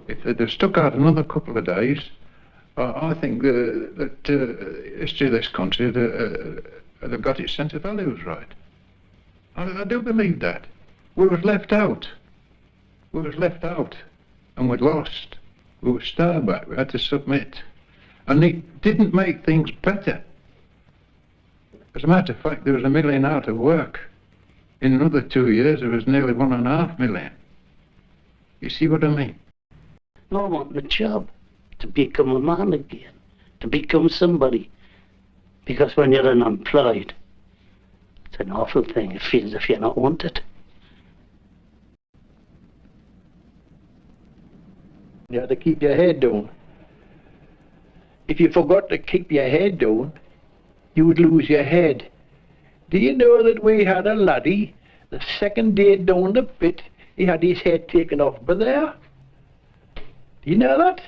If they'd have stuck out another couple of days, I think that history of this country had have got its sense of values right. I do believe that. We was left out. We was left out, and we'd lost. We were starback. We had to submit, and it didn't make things better. As a matter of fact, there was 1 million out of work. In another 2 years, there was nearly 1.5 million. You see what I mean? I want a job, to become a man again, to become somebody. Because when you're unemployed, it's an awful thing. It feels as if you're not wanted. You had to keep your head down. If you forgot to keep your head down, you would lose your head. Do you know that we had a laddie, the second day down the pit, he had his head taken off by there? Do you know that?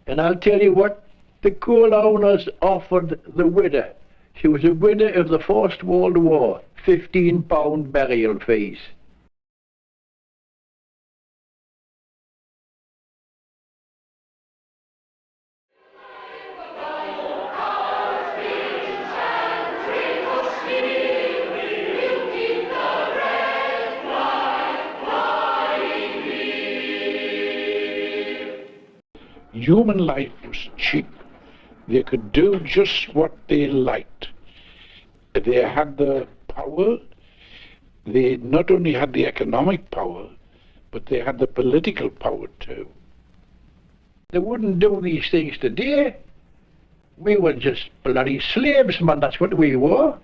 And I'll tell you what the coal owners offered the widow. She was a widow of the First World War, £15 burial fees. Human life was cheap. They could do just what they liked. They had the power. They not only had the economic power, but they had the political power too. They wouldn't do these things today. We were just bloody slaves, man, that's what we were.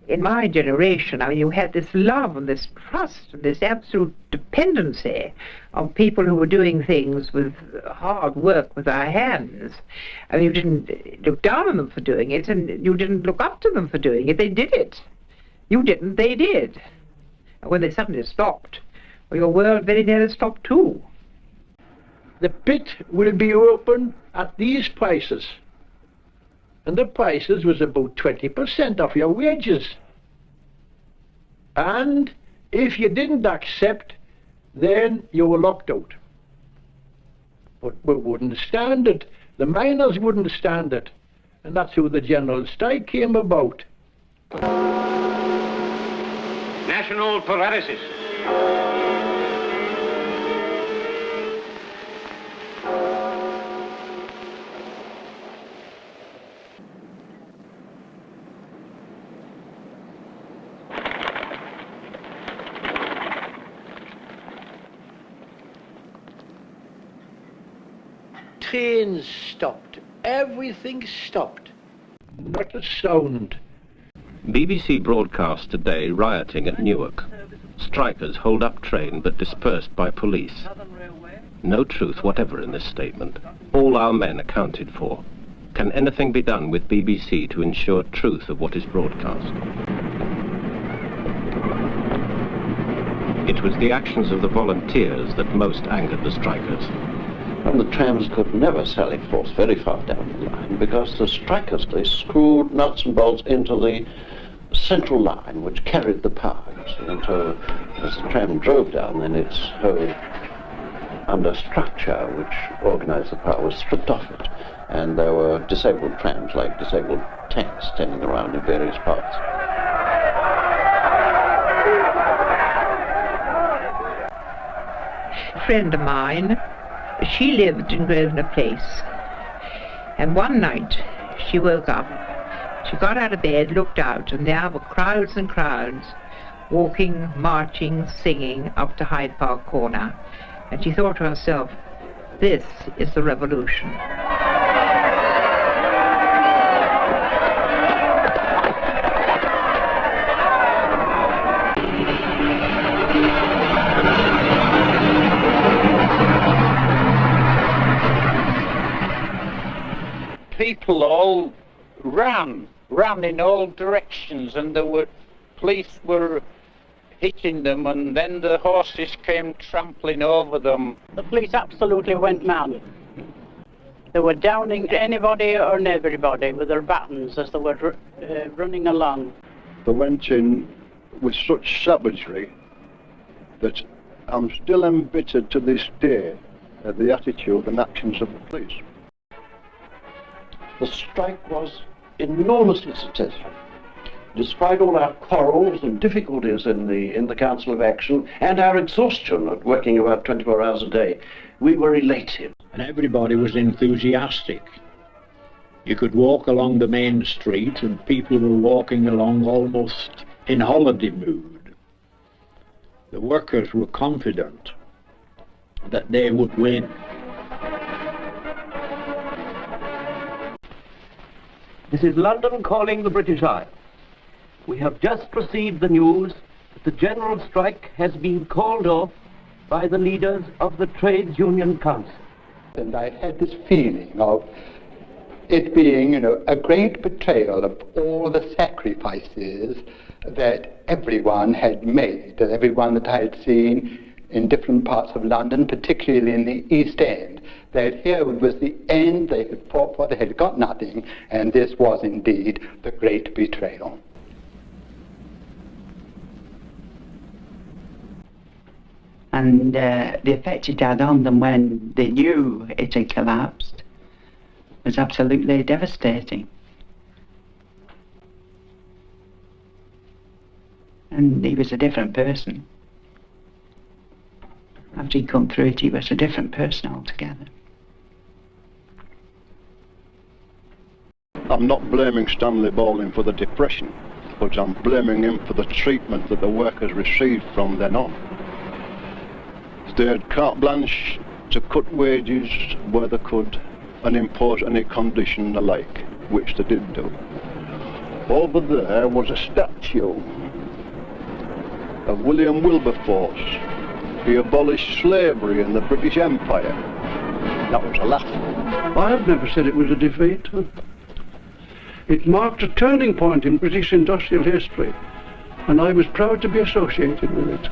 In my generation, I mean, you had this love and this trust and this absolute dependency on people who were doing things with hard work with their hands. I mean, you didn't look down on them for doing it, and you didn't look up to them for doing it. They did it. You didn't, they did. And when they suddenly stopped, well, your world very nearly stopped too. The pit will be open at these prices. And the prices was about 20% of your wages. And if you didn't accept, then you were locked out. But we wouldn't stand it. The miners wouldn't stand it. And that's how the general strike came about. National paralysis. Trains stopped. Everything stopped. Not a sound. BBC broadcast today rioting at Newark. Strikers hold up train but dispersed by police. No truth whatever in this statement. All our men accounted for. Can anything be done with BBC to ensure truth of what is broadcast? It was the actions of the volunteers that most angered the strikers. And the trams could never sally forth very far down the line because the strikers, they screwed nuts and bolts into the central line which carried the power. And so as the tram drove down, then its whole understructure which organised the power was stripped off it. And there were disabled trams, like disabled tanks, standing around in various parts. A friend of mine, she lived in Grosvenor Place, and one night she woke up, she got out of bed, looked out, and there were crowds and crowds walking, marching, singing up to Hyde Park Corner, and she thought to herself, this is the revolution. People all ran in all directions, and police were hitting them, and then the horses came trampling over them. The police absolutely went mad. They were downing anybody or everybody with their batons as they were running along. They went in with such savagery that I'm still embittered to this day at the attitude and actions of the police. The strike was enormously successful. Despite all our quarrels and difficulties in the Council of Action and our exhaustion at working about 24 hours a day, we were elated. And everybody was enthusiastic. You could walk along the main street and people were walking along almost in holiday mood. The workers were confident that they would win. This is London calling the British Isles. We have just received the news that the general strike has been called off by the leaders of the Trades Union Council. And I had this feeling of it being, a great betrayal of all the sacrifices that everyone had made, that everyone that I had seen in different parts of London, particularly in the East End, that here was the end they had fought for, they had got nothing, and this was indeed the great betrayal. And the effect it had on them when they knew it had collapsed was absolutely devastating. And he was a different person. After he'd come through it, he was a different person altogether. I'm not blaming Stanley Baldwin for the depression, but I'm blaming him for the treatment that the workers received from then on. They had carte blanche to cut wages where they could and impose any condition they like, which they did do. Over there was a statue of William Wilberforce. He abolished slavery in the British Empire. That was a laugh. I have never said it was a defeat. It marked a turning point in British industrial history, and I was proud to be associated with it.